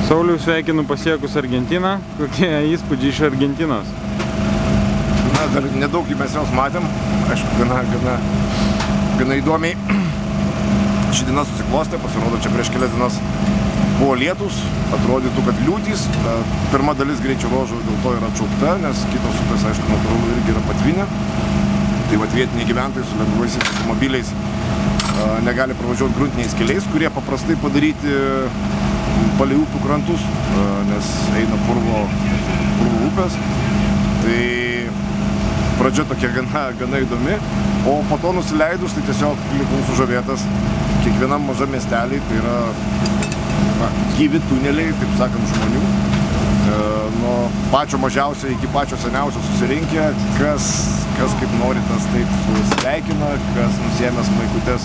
Sauliau, sveikinu pasiekus Argentiną. Kokie įspūdžiai iš Argentinos? Na, dar nedaug mes jos matėm. Aišku, gana įdomiai. Ši diena susiklostė, pasirodo, čia prieš kelias dienas buvo lietus, atrodytų, kad liūtys. Pirma dalis greičio ruožo dėl to yra atšaukta, nes kitos upės, aišku, natūralu irgi yra patvinę. Tai vat vietiniai gyventojai su lengvaisiais automobiliais negali pravažiuoti gruntiniais keliais, kurie paprastai padaryti palei upių krantus, nes eina purvo upės. Tai pradžia tokia gana įdomi, o po to nusileidus, tai tiesiog likau sužavėtas kiekvienam mažam miesteliai, tai yra gyvi tuneliai, taip sakant, žmonių. Nuo pačio mažiausio iki pačio seniausio susirinkę, kas kaip nori, tas taip sveikina, kas nusiėmęs maikutes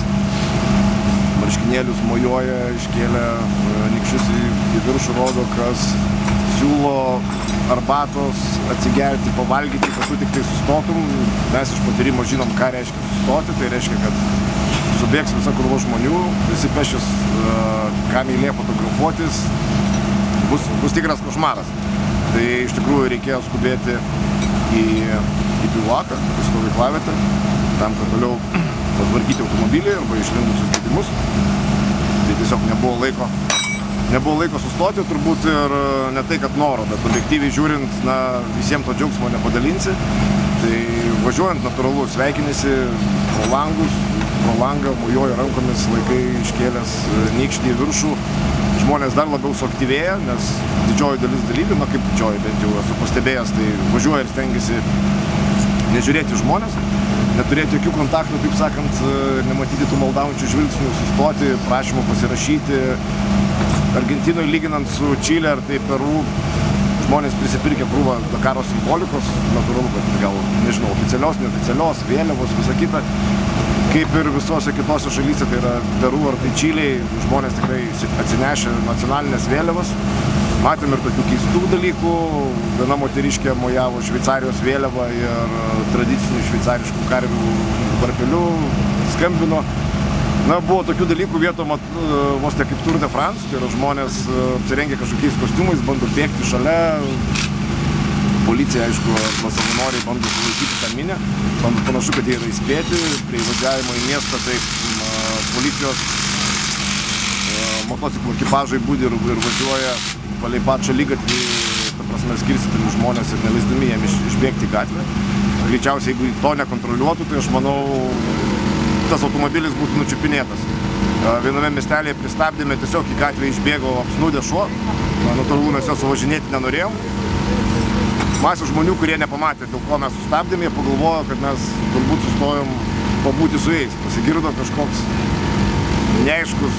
marškinėlius mojuoja, iškėlė nykščius į viršų, rodo, kas siūlo arbatos atsigerti, pavalgyti, kad tu tik tai sustotum. Mes iš patyrimo žinom, ką reiškia sustoti, tai reiškia, kad subėgs visa krūva žmonių, visi pešis, kam eilė fotografuotis, bus tikras košmaras. Tai iš tikrųjų reikėjo skubėti į bivaką, į stovyklavietę, tam, kad toliau patvarkyti automobilį arba išlindusius gedimus. Tai tiesiog nebuvo laiko sustoti, turbūt ir ne tai, kad noro, bet objektyviai žiūrint, visiems to džiaugsmo nepadalinsi. Tai važiuojant natūralu sveikinėsi pro langą, mojuoja rankomis, laikai iškėlęs nykštį į viršų. Žmonės dar labiau suaktyvėja, nes didžioji dalis dalyvių, kaip didžioji, bent jau esu pastebėjęs, tai važiuoja ir stengiasi nežiūrėti žmonės, neturėti jokių kontaktų, taip sakant, nematyti tų maldaujančių žvilgsnių, sustoti, prašymų pasirašyti. Argentinoje lyginant su Čile ar tai Peru, žmonės prisipirkė krūvą Dakaro simbolikos, natūralu, kad gal, nežinau, oficialios, neoficialios, vėliavos, visa kita. Kaip ir visose kitose šalyse, tai yra Peru ar tai Čiliai, žmonės tikrai atsinešė nacionalinės vėliavas. Matėm ir tokių keistų dalykų. Viena moteriškė mojavo Šveicarijos vėliavą ir tradicinių šveicariškų karvių varpeliu skambino. Buvo tokių dalykų vietom vos ne kaip Tour de France, tai yra žmonės apsirengę kažkokiais kostiumais, bando bėgti šalia. Policija, aišku, arba savanoriai bando sulaikyti tą minę. Panašu, kad jie yra įspėti. Prie įvažiavimo į miestą taip policijos motociklų ekipažai budi ir važiuoja palei pačią šaligatvį, ta prasme, skirstydami žmonės ir neleisdami jiem išbėgti į gatvę. Greičiausiai, jeigu to nekontroliuotų, tai aš manau, tas automobilis būtų nučiupinėtas. Viename miestelėje pristabdėme, tiesiog į gatvę išbėgo apsnūdę šuo. Natūralu, mes jo suvažinėti nenorėjom. Masė žmonių, kurie nepamatė, dėl ko mes sustabdėm, jie pagalvojo, kad mes turbūt sustojom pabūti su jais. Pasigirdo kažkoks neaiškus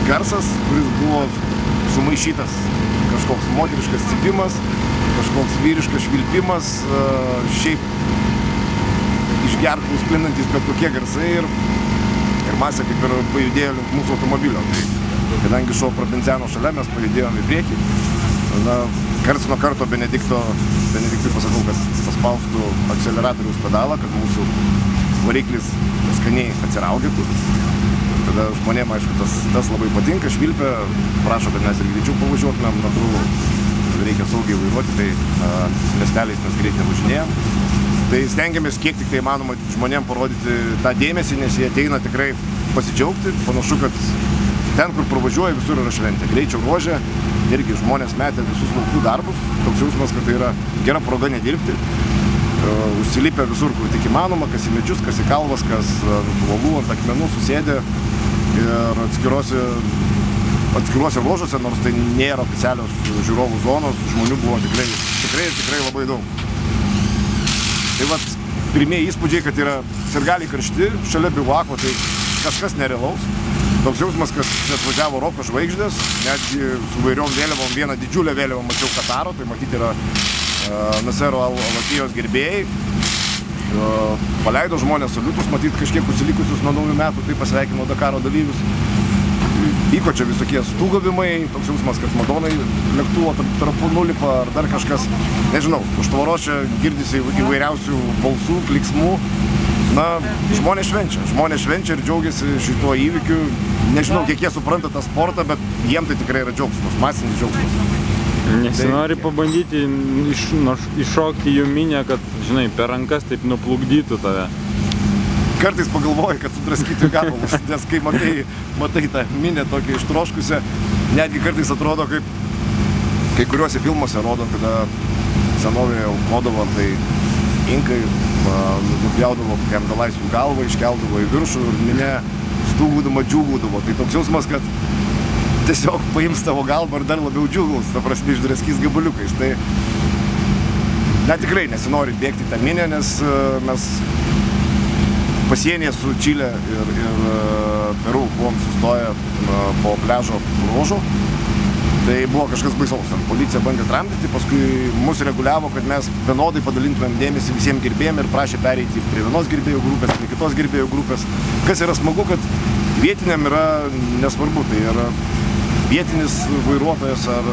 garsas, kuris buvo sumaišytas. Kažkoks moteriškas cypimas, kažkoks vyriškas švilpimas, šiaip iš gerklų sklindantys bet kokie garsai ir masė kaip ir pajudėjo link mūsų automobilio. Tai kadangi šuo prabinzeno šalia, mes pajudėjom į priekį. Karts nuo karto Benediktui pasakau, kad paspaustų akceleratoriaus pedalą, kad mūsų variklis skaniai atsiraugėtų. Tada žmonėm, aišku, tas labai patinka, švilpia, prašo, kad mes ir greičiau pavažiuotumėm, natūralu, reikia saugiai vairuoti, tai miesteliais mes greit nevažinėjom. Tai stengiamės kiek tik tai įmanoma žmonėm parodyti tą dėmesį, nes jie ateina tikrai pasidžiaugti. Panašu, kad ten, kur pravažiuoja, visur yra šventė. Greičio ruože irgi žmonės metė visus laukų darbus. Toks jausmas, kad tai yra gera proga nedirbti. Užsilipę visur, kur tik įmanoma, kas į medžius, kas į kalvas, kas ant uolų, ant akmenų susėdė. Ir atskiruose ruožuose, nors tai nėra oficialios žiūrovų zonos, žmonių buvo tikrai labai daug. Tai vat, pirmieji įspūdžiai, kad yra sirgaliai karšti, šalia bivako, tai kažkas nerealaus. Toks jausmas, kad atvažiavo roko žvaigždės, netgi su vairiom vėliavom, vieną didžiulę vėliavą mačiau Kataro, tai matyti yra Nasero Al-Attijos gerbėjai. Paleido žmonės saliutus, matyti kažkiek užsilikusius nuo naujų metų, tai pasveikino Dakaro dalyvius. Vyko čia visokie stūgavimai, toks jausmas, kad Madonai lėktuvo tarpu nulipa ar dar kažkas. Nežinau, už tvoros čia girdisi įvairiausių balsų, kliksmų. Na, žmonės švenčia ir džiaugiasi šituo įvykiu. Nežinau, kiek jie supranta tą sportą, bet jiem tai tikrai yra džiaugsmas, masinis džiaugsmas. Nesinori pabandyti iššokti jų minę, kad, žinai, per rankas taip nuplukdytų tave. Kartais pagalvoju, kad sudraskytų gabalus, nes kai matai tą minę tokią ištroškusią, netgi kartais atrodo, kaip kai kuriuose filmuose rodo, kada senovėje aukodavo, tai inkai nupjaudavo kokiam belaisvių galvą, iškeldavo į viršų ir minė stūgudama džiūgudavo. Tai toks jausmas, kad tiesiog paims tavo galvą ir dar labiau džiugaus, ta prasme, išdraskys gabaliukais. Tai tikrai nesinori bėgti tą minę, nes mes pasienyje su Čile ir Peru buvom sustoję po pliažo ruožo. Tai buvo kažkas baisaus. Policija bandė tramdyti, paskui mus reguliavo, kad mes vienodai padalintumėm dėmesį visiems gerbėjim ir prašė pereiti prie vienos gerbėjų grupės, prie kitos gerbėjų grupės. Kas yra smagu, kad vietiniam yra nesvarbu, tai yra vietinis vairuotojas ar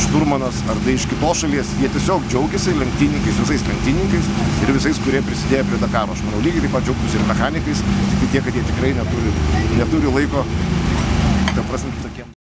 šturmanas, ar tai iš kitos šalies, jie tiesiog džiaugiasi lenktynininkais, visais lenktynininkais ir visais, kurie prisidėjo prie Dakaro. Aš manau, lygiai taip pat džiaugtųsi ir mechanikais, tik tiek, kad jie tikrai neturi laiko, ta prasme, tokiem.